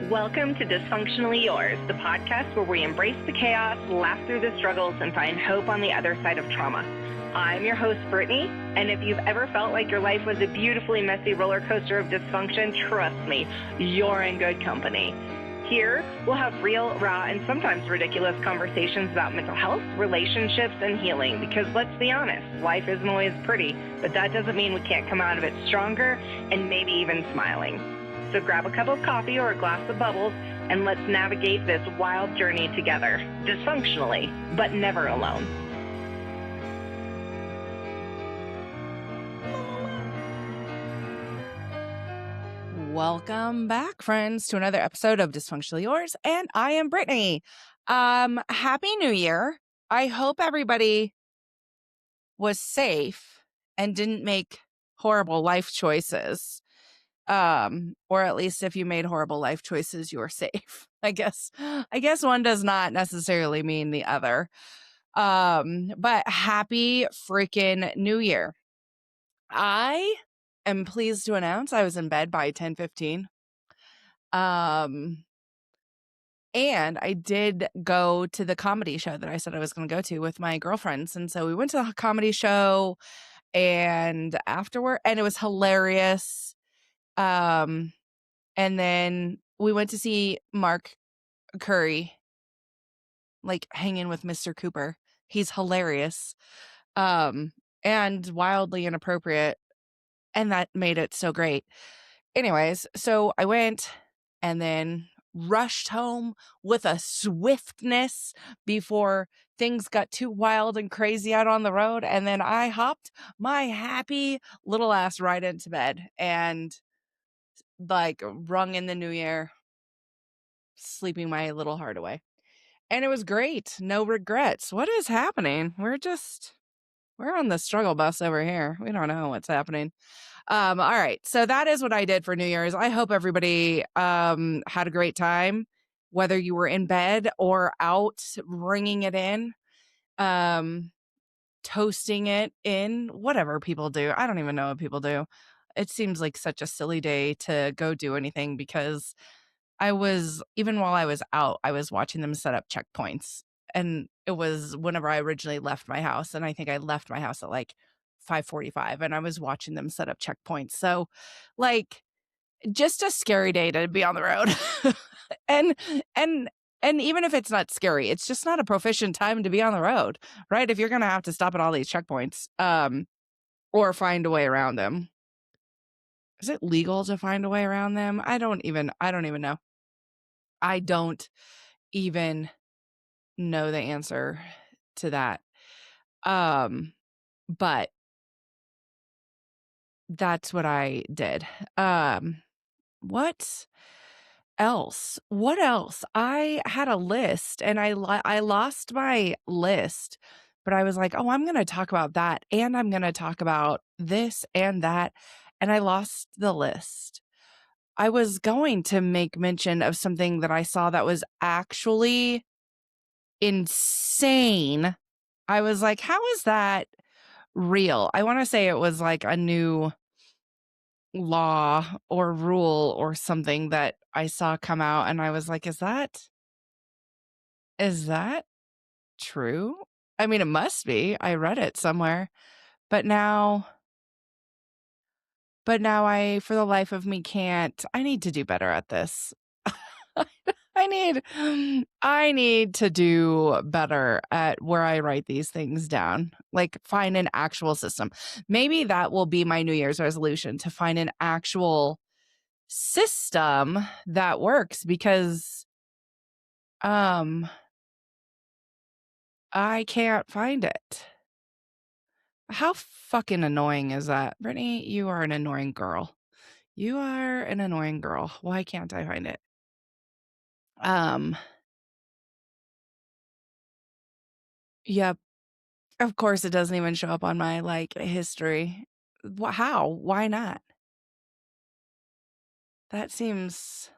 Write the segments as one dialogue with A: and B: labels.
A: Welcome to Dysfunctionally Yours, the podcast where we embrace the chaos, laugh through the struggles, and find hope on the other side of trauma. I'm your host, Brittany, and if you've ever felt like your life was a beautifully messy roller coaster of dysfunction, trust me, you're in good company. Here, we'll have real, raw, and sometimes ridiculous conversations about mental health, relationships, and healing, because let's be honest, life isn't always pretty, but that doesn't mean we can't come out of it stronger and maybe even smiling. So grab a cup of coffee or a glass of bubbles, and let's navigate this wild journey together, dysfunctionally, but never alone.
B: Welcome back, friends, to another episode of Dysfunctionally Yours, and I am Brittany. Happy New Year. I hope everybody was safe and didn't make horrible life choices. Or at least if you made horrible life choices, you were safe. I guess one does not necessarily mean the other. But happy freaking New Year. I am pleased to announce I was in bed by 10:15. And I did go to the comedy show that I said I was going to go to with my girlfriends. And so we went to the comedy show and afterward, and it was hilarious. And then we went to see Mark Curry, like hanging with Mr. Cooper. He's hilarious. And wildly inappropriate. And that made it so great. Anyways, so I went and then rushed home with a swiftness before things got too wild and crazy out on the road. And then I hopped my happy little ass right into bed and like rung in the new year, sleeping my little heart away. And it was great. No regrets. What is happening? We're on the struggle bus over here. We don't know what's happening. All right. So that is what I did for New Year's. I hope everybody had a great time, whether you were in bed or out ringing it in, toasting it in, whatever people do. I don't even know what people do. It seems like such a silly day to go do anything because even while I was out, I was watching them set up checkpoints. And it was whenever I originally left my house. And I think I left my house at like 5:45 and I was watching them set up checkpoints. So like just a scary day to be on the road. and and even if it's not scary, it's just not a proficient time to be on the road, right? If you're going to have to stop at all these checkpoints or find a way around them. Is it legal to find a way around them? I don't even know. I don't even know the answer to that. But that's what I did. What else? I had a list and I lost my list, but I was like, oh, I'm going to talk about that. And I'm going to talk about this and that. And I lost the list. I was going to make mention of something that I saw that was actually insane. I was like, how is that real? I want to say it was like a new law or rule or something that I saw come out. And I was like, is that true? I mean, it must be. I read it somewhere. But now I, for the life of me, can't. I need to do better at this. I need to do better at where I write these things down. Like find an actual system. Maybe that will be my New Year's resolution, to find an actual system that works, because I can't find it. How fucking annoying is that? Brittany, you are an annoying girl. You are an annoying girl. Why can't I find it? Yep. Of course, it doesn't even show up on my like history. How? Why not? That seems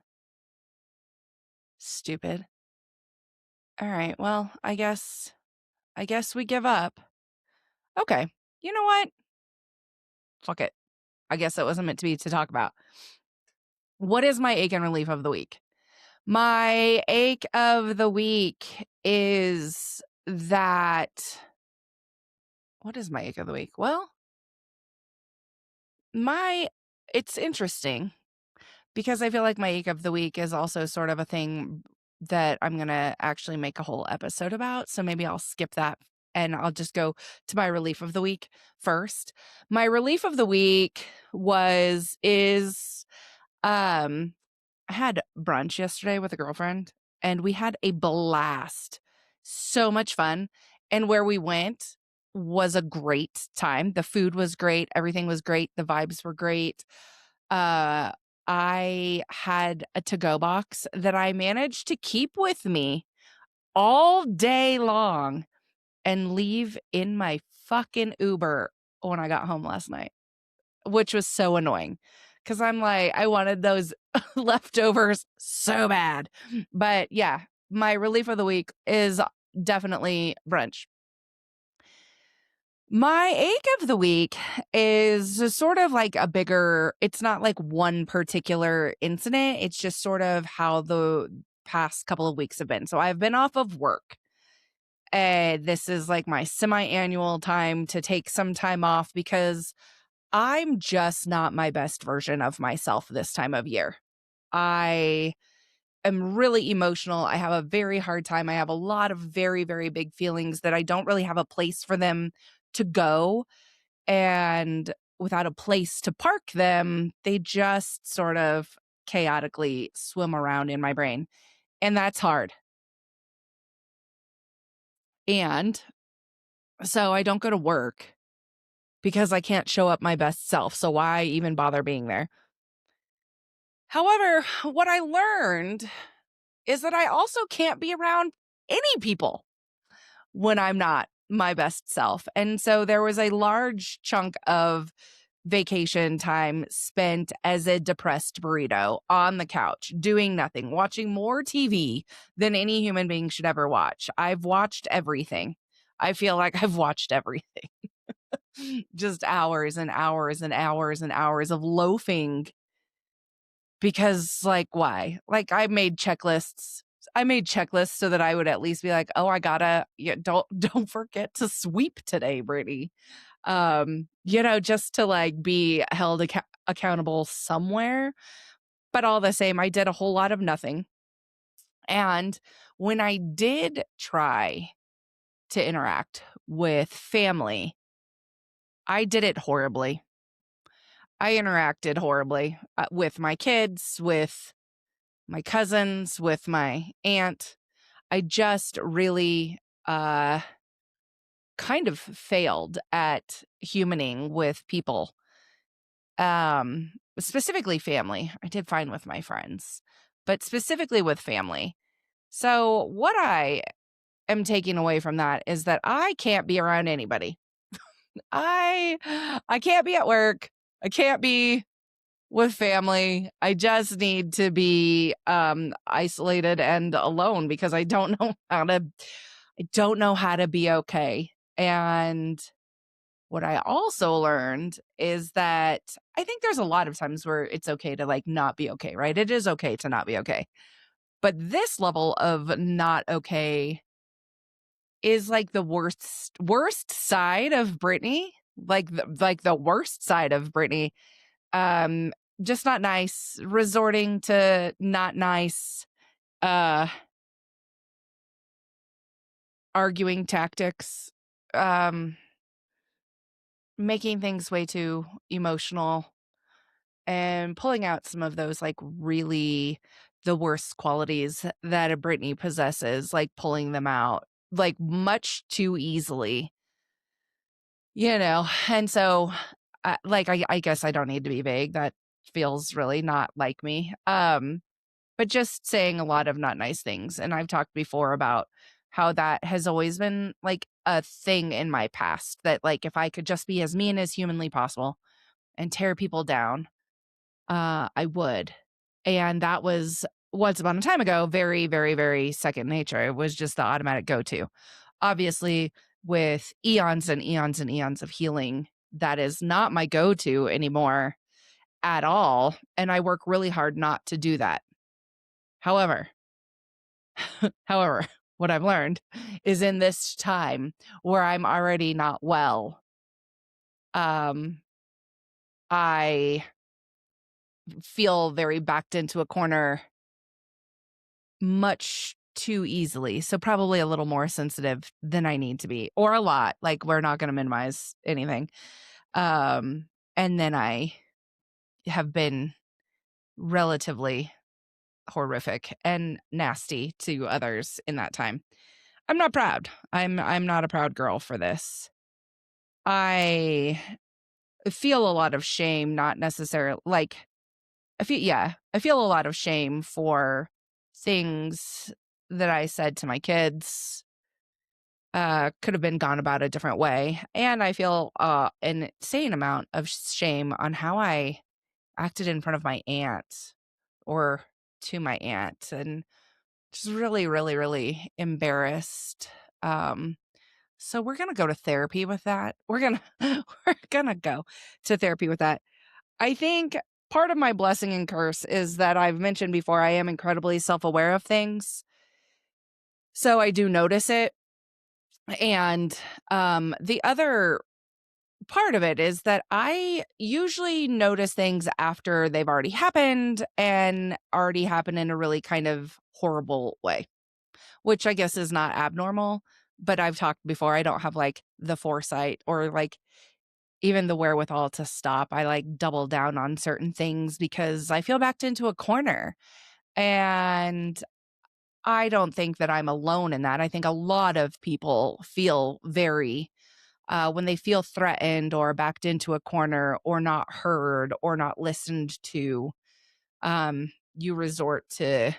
B: stupid. All right. Well, I guess we give up. Okay. You know what? Fuck it. I guess that wasn't meant to be to talk about. What is my ache and relief of the week? My ache of the week is that. What is my ache of the week? Well, it's interesting because I feel like my ache of the week is also sort of a thing that I'm going to actually make a whole episode about. So maybe I'll skip that and I'll just go to my relief of the week first. My relief of the week is um I had brunch yesterday with a girlfriend and we had a blast. So much fun. And where we went was a great time. The food was great. Everything was great. The vibes were great. Uh, I had a to-go box that I managed to keep with me all day long and leave in my fucking Uber when I got home last night, which was so annoying because I'm like, I wanted those leftovers so bad. But yeah, my relief of the week is definitely brunch. My ache of the week is sort of like it's not like one particular incident. It's just sort of how the past couple of weeks have been. So I've been off of work. This is like my semi-annual time to take some time off because I'm just not my best version of myself this time of year. I am really emotional. I have a very hard time. I have a lot of very, very big feelings that I don't really have a place for them to go. And without a place to park them, they just sort of chaotically swim around in my brain. And that's hard. And so I don't go to work because I can't show up my best self. So why even bother being there? However, what I learned is that I also can't be around any people when I'm not my best self. And so there was a large chunk of vacation time spent as a depressed burrito on the couch, doing nothing, watching more TV than any human being should ever watch. I've watched everything. I feel like I've watched everything. Just hours and hours and hours and hours of loafing because, like, why? Like, I made checklists. I made checklists so that I would at least be like, oh, don't forget to sweep today, Brittany. Just to like be held accountable somewhere. But all the same, I did a whole lot of nothing. And when I did try to interact with family, I did it horribly. I interacted horribly with my kids, with my cousins, with my aunt. I just really kind of failed at humaning with people. Specifically family. I did fine with my friends, but specifically with family. So what I am taking away from that is that I can't be around anybody. I can't be at work. I can't be with family. I just need to be isolated and alone because I don't know how to be okay. And what I also learned is that I think there's a lot of times where it's okay to like not be okay, right? It is okay to not be okay. But this level of not okay is like the worst side of Brittany, like the worst side of Brittany. Just not nice, resorting to not nice arguing tactics, making things way too emotional and pulling out some of those like really the worst qualities that a Brittany possesses, like pulling them out like much too easily, And so, I guess I don't need to be vague. That feels really not like me. But just saying a lot of not nice things. And I've talked before about how that has always been like a thing in my past that like if I could just be as mean as humanly possible and tear people down, I would. And that was once upon a time ago, very, very, very second nature. It was just the automatic go-to. Obviously, with eons and eons and eons of healing, that is not my go-to anymore at all. And I work really hard not to do that. However, However, what I've learned is in this time where I'm already not well, I feel very backed into a corner much too easily. So probably a little more sensitive than I need to be, or a lot. Like, we're not going to minimize anything. And then I have been relatively horrific and nasty to others in that time. I'm not proud. I'm not a proud girl for this. I feel a lot of shame, not necessarily like I feel a lot of shame for things that I said to my kids. Could have been gone about a different way. And I feel an insane amount of shame on how I acted in front of my aunt or to my aunt, and just really, really, really embarrassed. So we're gonna go to therapy with that. We're gonna go to therapy with that. I think part of my blessing and curse is that I've mentioned before, I am incredibly self-aware of things. So I do notice it. And the other part of it is that I usually notice things after they've already happened and already happened in a really kind of horrible way, which I guess is not abnormal. But I've talked before, I don't have like the foresight or like even the wherewithal to stop. I like double down on certain things because I feel backed into a corner. And I don't think that I'm alone in that. I think a lot of people feel very, when they feel threatened or backed into a corner or not heard or not listened to, you resort to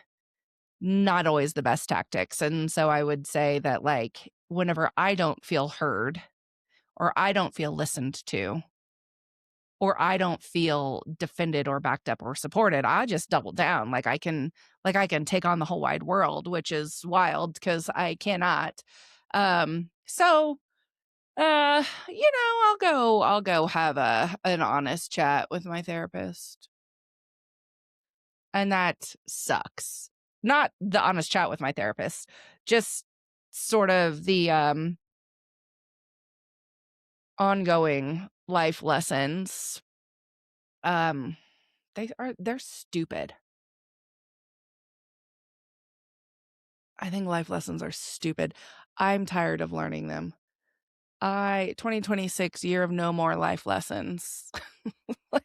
B: not always the best tactics. And so I would say that, like, whenever I don't feel heard or I don't feel listened to, or I don't feel defended or backed up or supported, I just double down. I can take on the whole wide world, which is wild because I cannot. So I'll go have an honest chat with my therapist. And that sucks. Not the honest chat with my therapist, just sort of the ongoing life lessons. Um they're stupid. I think life lessons are stupid. I'm tired of learning them. 2026 year of no more life lessons. What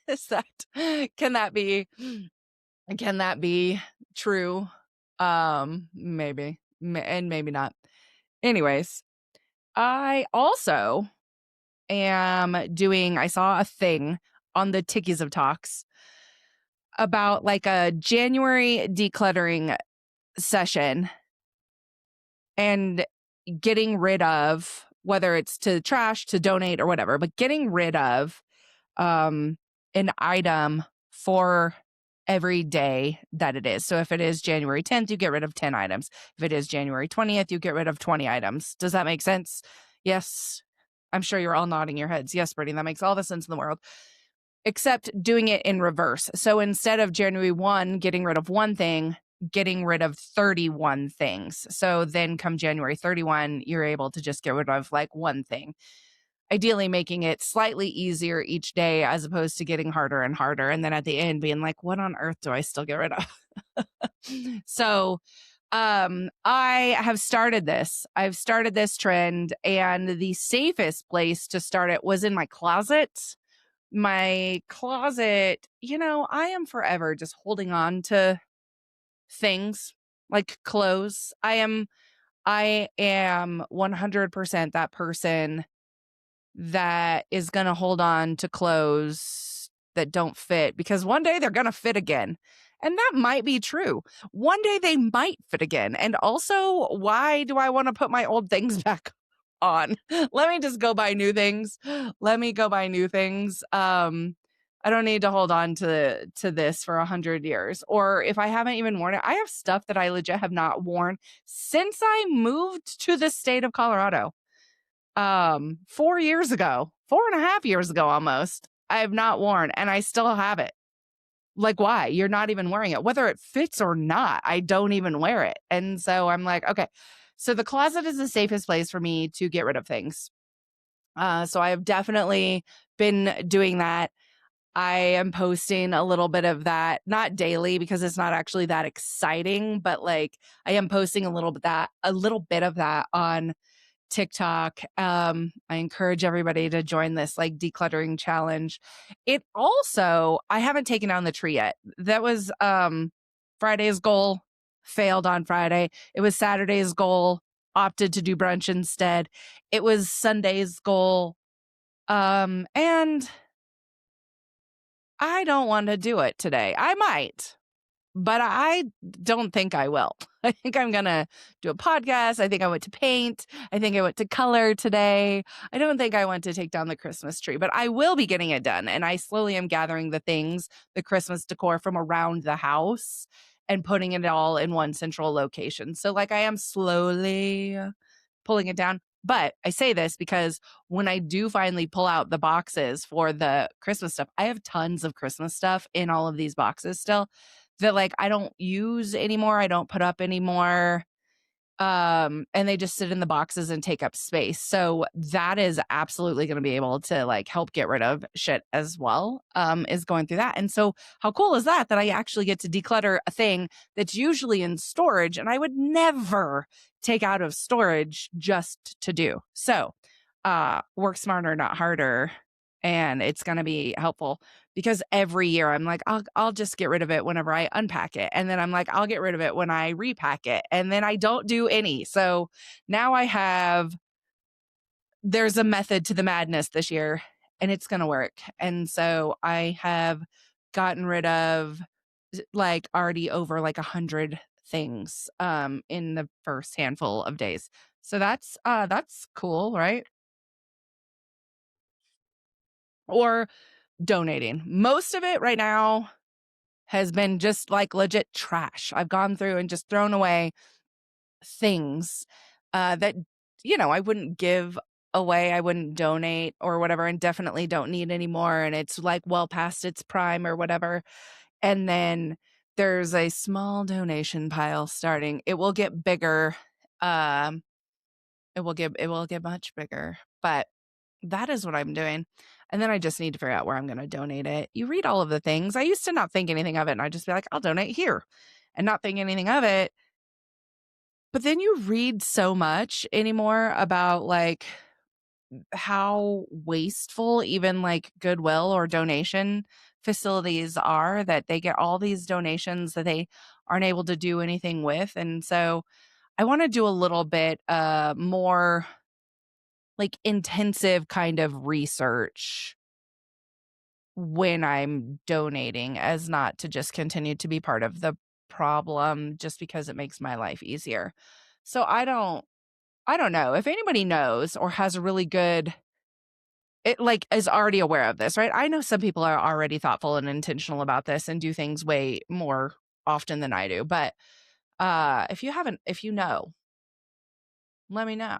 B: is that? Can that be true? Maybe. And maybe not. Anyways, I also I saw a thing on the Tickies of Talks about like a January decluttering session and getting rid of, whether it's to trash, to donate, or whatever, but getting rid of an item for every day that it is. So if it is January 10th, you get rid of 10 items. If it is January 20th, you get rid of 20 items. Does that make sense? Yes. I'm sure you're all nodding your heads. Yes, Brittany, that makes all the sense in the world. Except doing it in reverse. So instead of January 1 getting rid of one thing, getting rid of 31 things. So then come January 31, you're able to just get rid of like one thing. Ideally making it slightly easier each day as opposed to getting harder and harder. And then at the end being like, what on earth do I still get rid of? So I have started this. I've started this trend, and the safest place to start it was in my closet. My closet, I am forever just holding on to things like clothes. I am 100% that person that is going to hold on to clothes that don't fit because one day they're going to fit again. And that might be true. One day they might fit again. And also, why do I want to put my old things back on? Let me just go buy new things. Let me go buy new things. I don't need to hold on to this for 100 years. Or if I haven't even worn it, I have stuff that I legit have not worn since I moved to the state of Colorado. 4 years ago, 4.5 years ago almost, I have not worn, and I still have it. Like, why? You're not even wearing it. Whether it fits or not, I don't even wear it. And so I'm like, okay. So the closet is the safest place for me to get rid of things. So I have definitely been doing that. I am posting a little bit of that, not daily because it's not actually that exciting, but like I am posting a little bit of that on TikTok. I encourage everybody to join this like decluttering challenge. It also, I haven't taken down the tree yet. That was Friday's goal, failed on Friday. It was Saturday's goal, opted to do brunch instead. It was Sunday's goal. And I don't want to do it today. I might, but I don't think I will. I think I'm going to do a podcast. I think I went to paint. I think I went to color today. I don't think I want to take down the Christmas tree, but I will be getting it done. And I slowly am gathering the things, the Christmas decor from around the house and putting it all in one central location. So like I am slowly pulling it down. But I say this because when I do finally pull out the boxes for the Christmas stuff, I have tons of Christmas stuff in all of these boxes still that like I don't use anymore. I don't put up anymore. And they just sit in the boxes and take up space. So that is absolutely going to be able to like help get rid of shit as well, is going through that. And so how cool is that I actually get to declutter a thing that's usually in storage and I would never take out of storage just to do. So work smarter, not harder. And it's going to be helpful because every year I'm like, I'll just get rid of it whenever I unpack it. And then I'm like, I'll get rid of it when I repack it. And then I don't do any. So now there's a method to the madness this year and it's going to work. And so I have gotten rid of like already over like 100 things in the first handful of days. So that's cool, right? Or donating. Most of it right now has been just like legit trash. I've gone through and just thrown away things that, I wouldn't give away, I wouldn't donate or whatever, and definitely don't need anymore. And it's like well past its prime or whatever. And then there's a small donation pile starting. It will get bigger. It will get much bigger. But that is what I'm doing. And then I just need to figure out where I'm going to donate it. You read all of the things. I used to not think anything of it. And I'd just be like, I'll donate here and not think anything of it. But then you read so much anymore about like how wasteful even like Goodwill or donation facilities are, that they get all these donations that they aren't able to do anything with. And so I want to do a little bit more like intensive kind of research when I'm donating, as not to just continue to be part of the problem just because it makes my life easier. So I don't know if anybody knows or has a really good, it like is already aware of this, right? I know some people are already thoughtful and intentional about this and do things way more often than I do. But if you know, let me know.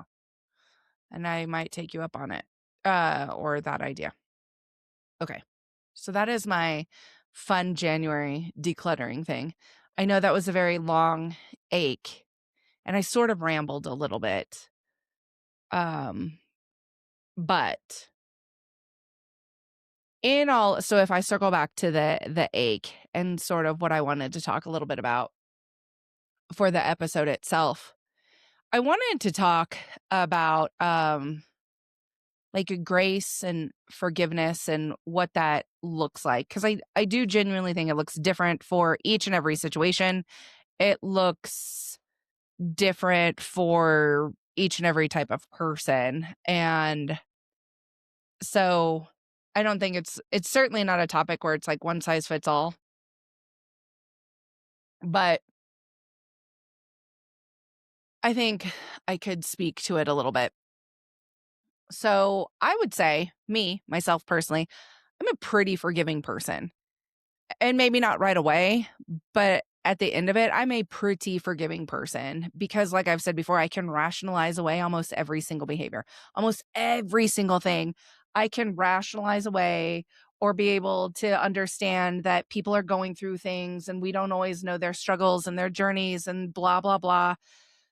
B: And I might take you up on it or that idea. Okay. So that is my fun January decluttering thing. I know that was a very long ache and I sort of rambled a little bit. But so if I circle back to the ache and sort of what I wanted to talk a little bit about for the episode itself, I wanted to talk about like grace and forgiveness and what that looks like. Because I do genuinely think it looks different for each and every situation. It looks different for each and every type of person. And so I don't think it's certainly not a topic where it's like one size fits all. But I think I could speak to it a little bit. So I would say, myself personally, I'm a pretty forgiving person. And maybe not right away, but at the end of it, I'm a pretty forgiving person because, like I've said before, I can rationalize away almost every single behavior, almost every single thing I can rationalize away or be able to understand that people are going through things and we don't always know their struggles and their journeys and blah, blah, blah.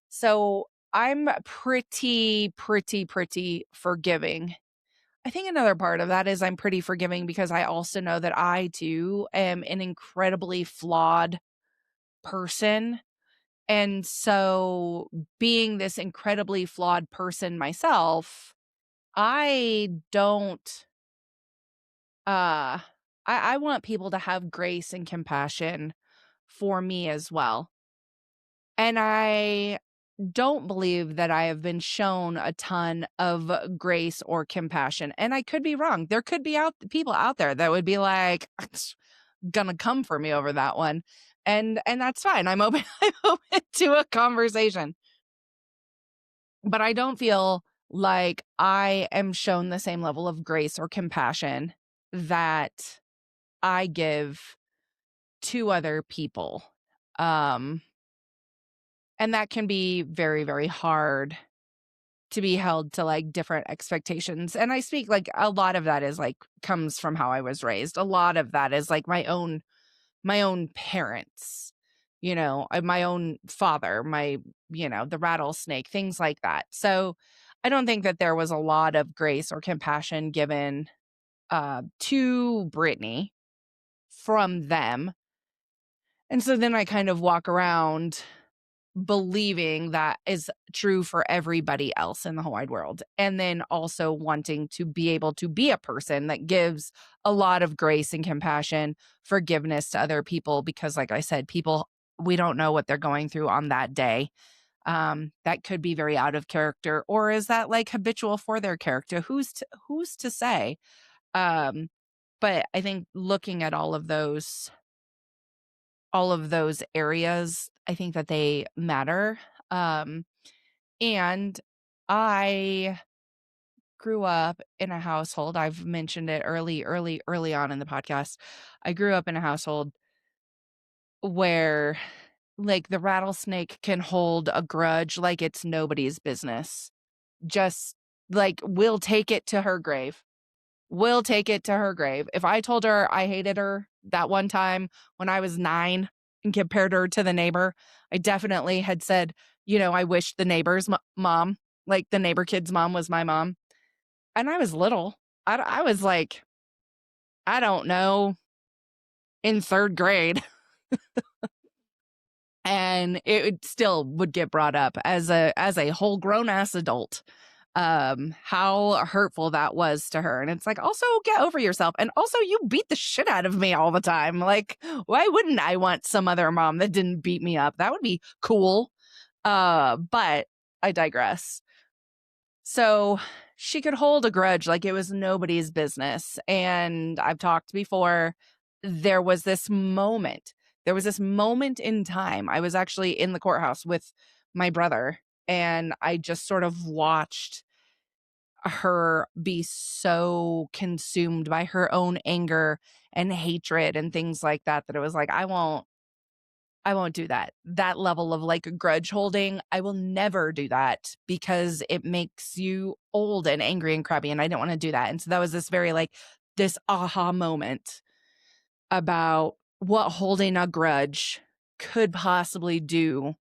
B: So I'm pretty forgiving. I think another part of that is I'm pretty forgiving because I also know that I too am an incredibly flawed person. And so being this incredibly flawed person myself, I don't I want people to have grace and compassion for me as well. And I don't believe that I have been shown a ton of grace or compassion. And I could be wrong. There could be people out there that would be like gonna come for me over that one. And that's fine. I'm open I'm open to a conversation. But I don't feel like I am shown the same level of grace or compassion that I give to other people. Um, and that can be very, very hard to be held to like different expectations. And I speak like a lot of that is like comes from how I was raised. A lot of that is like my own parents, my own father, the rattlesnake, things like that. So I don't think that there was a lot of grace or compassion given to Brittany from them. And so then I kind of walk around believing that is true for everybody else in the whole wide world. And then also wanting to be able to be a person that gives a lot of grace and compassion, forgiveness to other people. Because like I said, people, we don't know what they're going through on that day. That could be very out of character, or is that like habitual for their character? Who's to say? But I think looking at all of those areas, I think that they matter. Um, and I grew up in a household. I've mentioned it early on in the podcast. I grew up in a household where like the rattlesnake can hold a grudge like it's nobody's business. Just like we'll take it to her grave. Will take it to her grave. If I told her I hated her that one time when I was 9 and compared her to the neighbor, I definitely had said, I wish the neighbor's mom, like the neighbor kid's mom was my mom. And I was little. I was like, I don't know, in 3rd grade. And still would get brought up as a whole grown ass adult, how hurtful that was to her. And it's like, also get over yourself. And also you beat the shit out of me all the time. Like, why wouldn't I want some other mom that didn't beat me up? That would be cool. But I digress. So she could hold a grudge like it was nobody's business. And I've talked before, there was this moment. There was this moment in time. I was actually in the courthouse with my brother, and I just sort of watched her be so consumed by her own anger and hatred and things like that, that it was like, I won't do that. That level of like grudge holding, I will never do that because it makes you old and angry and crabby. And I didn't want to do that. And so that was this aha moment about what holding a grudge could possibly do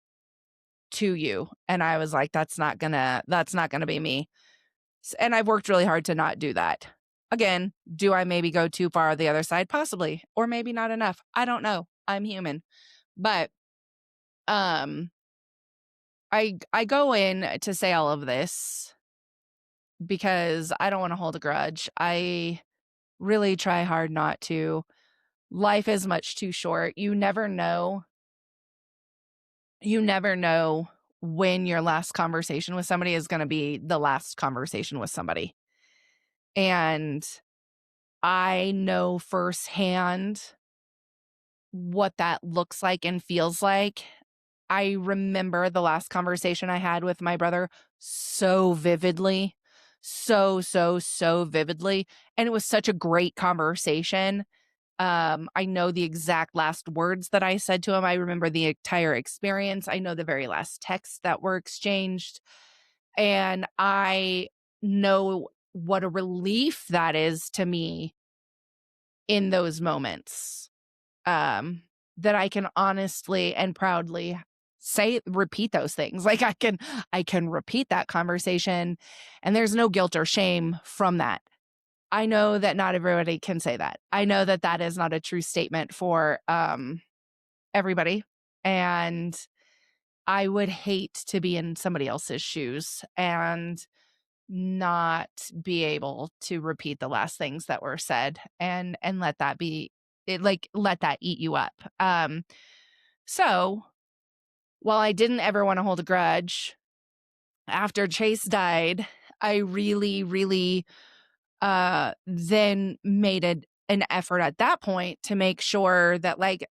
B: to you. And I was like, that's not gonna be me. And I've worked really hard to not do that. Again, do I maybe go too far the other side? Possibly, or maybe not enough. I don't know. I'm human. But I go in to say all of this because I don't want to hold a grudge. I really try hard not to. Life is much too short. You never know. You never know when your last conversation with somebody is going to be the last conversation with somebody. And I know firsthand what that looks like and feels like. I remember the last conversation I had with my brother so vividly, so vividly. And it was such a great conversation. I know the exact last words that I said to him. I remember the entire experience. I know the very last texts that were exchanged. And I know what a relief that is to me in those moments, that I can honestly and proudly repeat those things. Like I can repeat that conversation and there's no guilt or shame from that. I know that not everybody can say that. I know that that is not a true statement for everybody. And I would hate to be in somebody else's shoes and not be able to repeat the last things that were said and let that be it, like let that eat you up. So while I didn't ever want to hold a grudge after Chase died, I really, really then made an effort at that point to make sure that like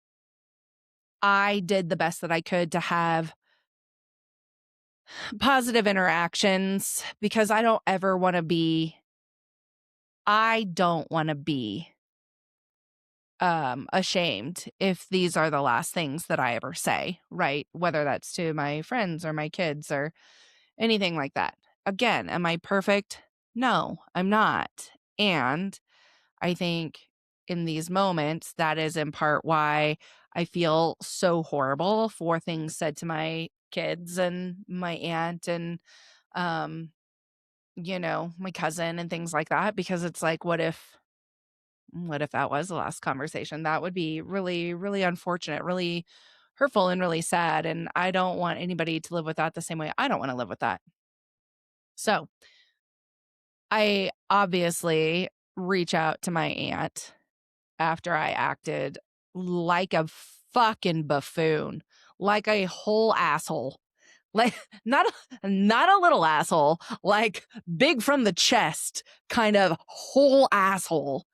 B: I did the best that I could to have positive interactions because I don't want to be ashamed if these are the last things that I ever say, right? Whether that's to my friends or my kids or anything like that. Again, am I perfect? No, I'm not. And I think in these moments, that is in part why I feel so horrible for things said to my kids and my aunt and, um, my cousin and things like that, because it's like, what if that was the last conversation? That would be really, really unfortunate, really hurtful and really sad. And I don't want anybody to live with that the same way I don't want to live with that. So I obviously reach out to my aunt after I acted like a fucking buffoon, like a whole asshole. Like not a little asshole, like big from the chest kind of whole asshole.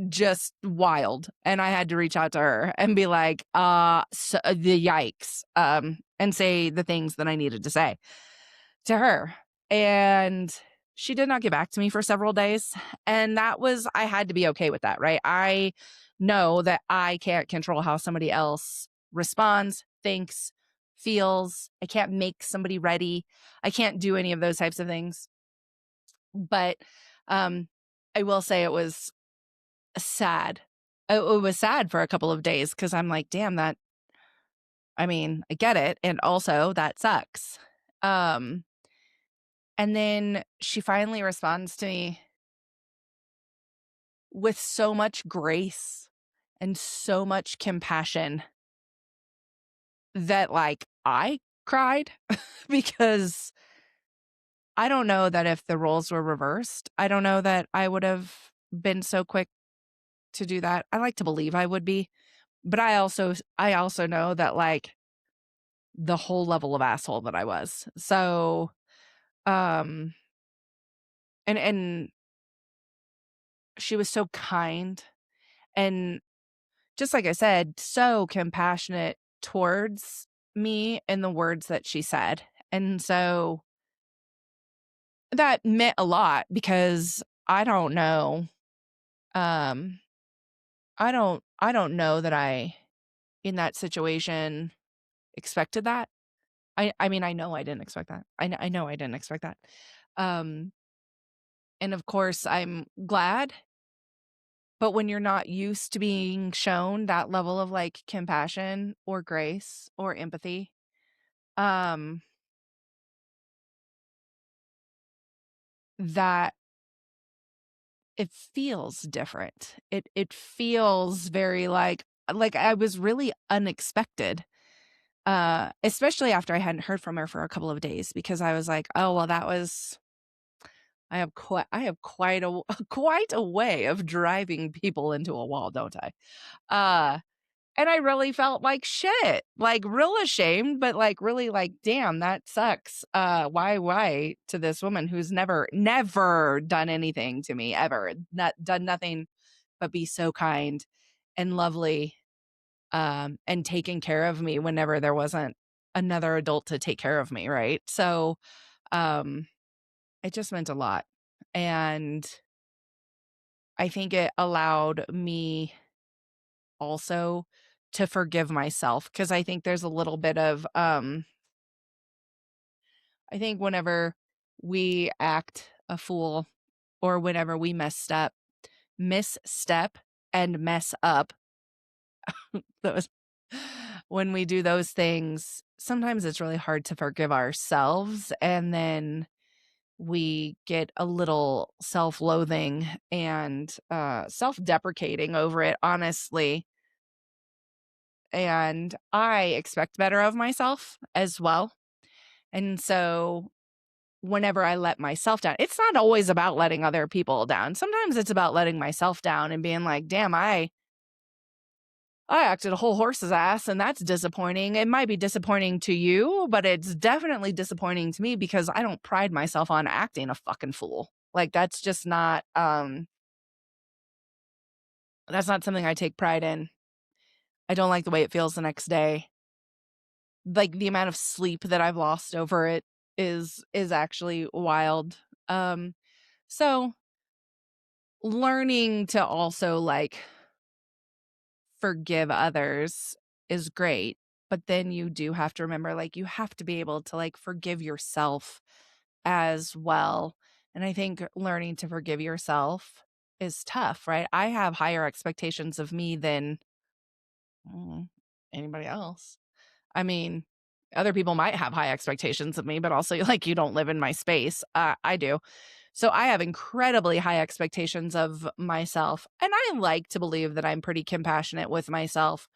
B: Just wild. And I had to reach out to her and be like, the yikes, and say the things that I needed to say to her. And she did not get back to me for several days. And I had to be okay with that, right? I know that I can't control how somebody else responds, thinks, feels. I can't make somebody ready. I can't do any of those types of things. But I will say it was sad. It was sad for a couple of days because I'm like, damn, I get it. And also that sucks. And then she finally responds to me with so much grace and so much compassion that like I cried because I don't know that if the roles were reversed, I don't know that I would have been so quick to do that. I like to believe I would be, but I also know that like the whole level of asshole that I was. So, um, and she was so kind and just like I said, so compassionate towards me in the words that she said. And so that meant a lot because I don't know. I don't know that I in that situation expected that. I mean, I know I didn't expect that. I know I didn't expect that. Um, and of course, I'm glad. But when you're not used to being shown that level of like compassion or grace or empathy, um, that it feels different. It feels very like I was really unexpected. Especially after I hadn't heard from her for a couple of days because I was like, oh well, that was I have quite a quite a way of driving people into a wall, don't I? Uh and I really felt like shit, like real ashamed, but like really like, damn, that sucks. Why to this woman who's never done anything to me ever, not done nothing but be so kind and lovely, and taking care of me whenever there wasn't another adult to take care of me, right? So, um, it just meant a lot. And I think it allowed me also to forgive myself because I think there's a little bit of I think whenever we act a fool or whenever we messed up, misstep and mess up, those when we do those things, sometimes it's really hard to forgive ourselves, and then we get a little self-loathing and self-deprecating over it, honestly. And I expect better of myself as well. And so whenever I let myself down, it's not always about letting other people down. Sometimes it's about letting myself down and being like, damn, I acted a whole horse's ass, and that's disappointing. It might be disappointing to you, but it's definitely disappointing to me because I don't pride myself on acting a fucking fool. Like, that's just not that's not something I take pride in. I don't like the way it feels the next day. Like, the amount of sleep that I've lost over it is actually wild. So learning to also, like, forgive others is great, but then you do have to remember, like, you have to be able to, like, forgive yourself as well. And I think learning to forgive yourself is tough, right? I have higher expectations of me than mm, anybody else. I mean, other people might have high expectations of me, but also, like, you don't live in my space. I do. So I have incredibly high expectations of myself. And I like to believe that I'm pretty compassionate with myself.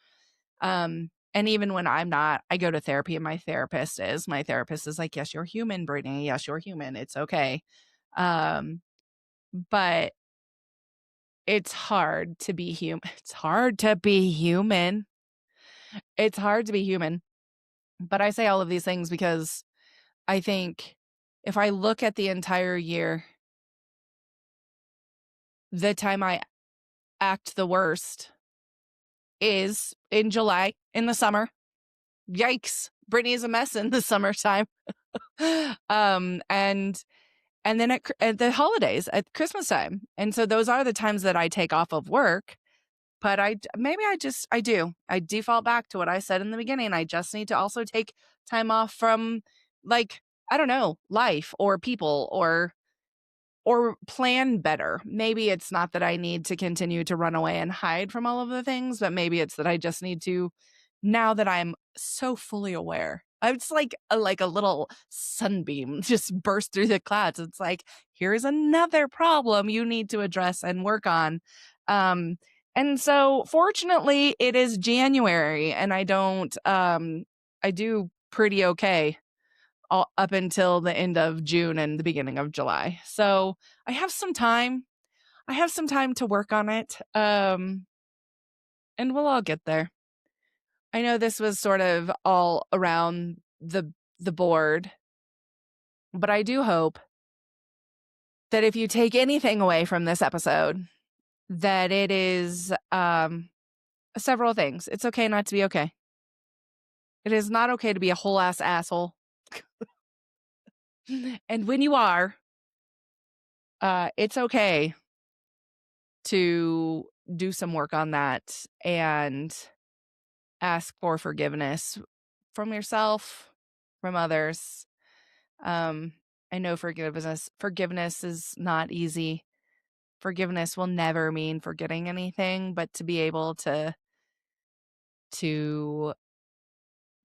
B: And even when I'm not, I go to therapy and my therapist is. My therapist is like, yes, you're human, Brittany. Yes, you're human. It's okay. Um, but it's hard to be human. It's hard to be human. It's hard to be human. But I say all of these things because I think if I look at the entire year, the time I act the worst is in July, in the summer. Yikes. Brittany is a mess in the summertime. And then at the holidays, at Christmas time. And so those are the times that I take off of work. But I default back to what I said in the beginning. I just need to also take time off from, like, I don't know, life or people or plan better. Maybe it's not that I need to continue to run away and hide from all of the things, but maybe it's that I just need to, now that I'm so fully aware. It's like a little sunbeam just burst through the clouds. It's like, here's another problem you need to address and work on. And so fortunately it is January and I do pretty okay up until the end of June and the beginning of July. So I have some time. I have some time to work on it. And we'll all get there. I know this was sort of all around the board, but I do hope that if you take anything away from this episode, that it is several things. It's okay not to be okay. It is not okay to be a whole ass asshole. And when you are, it's okay to do some work on that and ask for forgiveness from yourself, from others. I know forgiveness is not easy. Forgiveness will never mean forgetting anything, but to be able to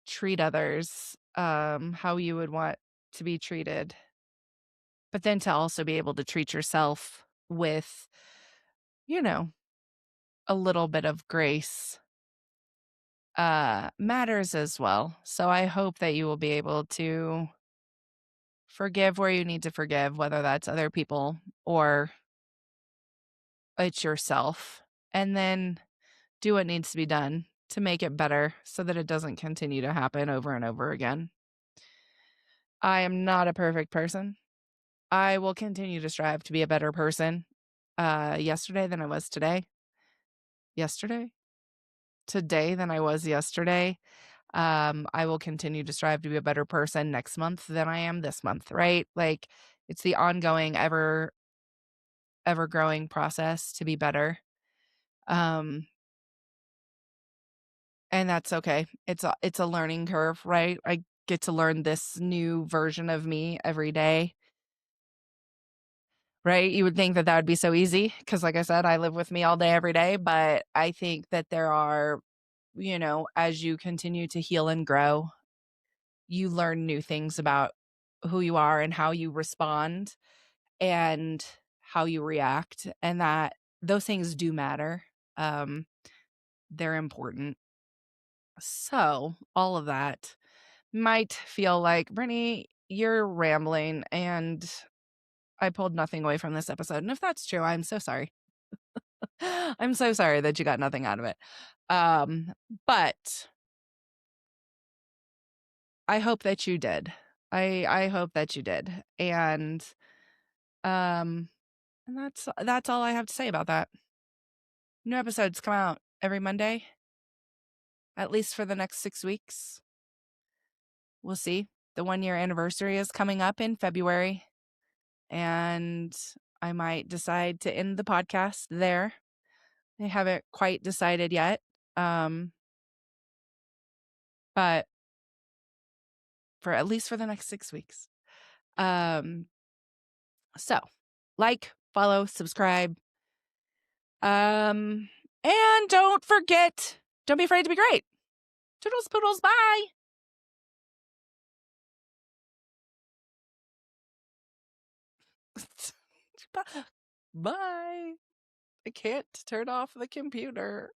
B: treat others how you would want to be treated, but then to also be able to treat yourself with, you know, a little bit of grace matters as well. So I hope that you will be able to forgive where you need to forgive, whether that's other people or it's yourself, and then do what needs to be done to make it better so that it doesn't continue to happen over and over again. I am not a perfect person. I will continue to strive to be a better person yesterday than I was today. Yesterday? Today than I was yesterday. I will continue to strive to be a better person next month than I am this month, right? Like, it's the ongoing, ever growing process to be better. And that's okay. It's a learning curve, right? I get to learn this new version of me every day. right? You would think that would be so easy because, like I said, I live with me all day, every day. But I think that there are, as you continue to heal and grow, you learn new things about who you are and how you respond and how you react, and that those things do matter. They're important. So all of that might feel like, Brittany, you're rambling and I pulled nothing away from this episode. And if that's true, I'm so sorry. I'm so sorry that you got nothing out of it. But I hope that you did. I hope that you did. Um and that's all I have to say about that. New episodes come out every Monday, at least for the next 6 weeks. We'll see. The 1-year anniversary is coming up in February, and I might decide to end the podcast there. I haven't quite decided yet. But for at least for the next 6 weeks. So like, follow, subscribe. And don't forget, don't be afraid to be great. Toodles, poodles, bye. Bye. I can't turn off the computer.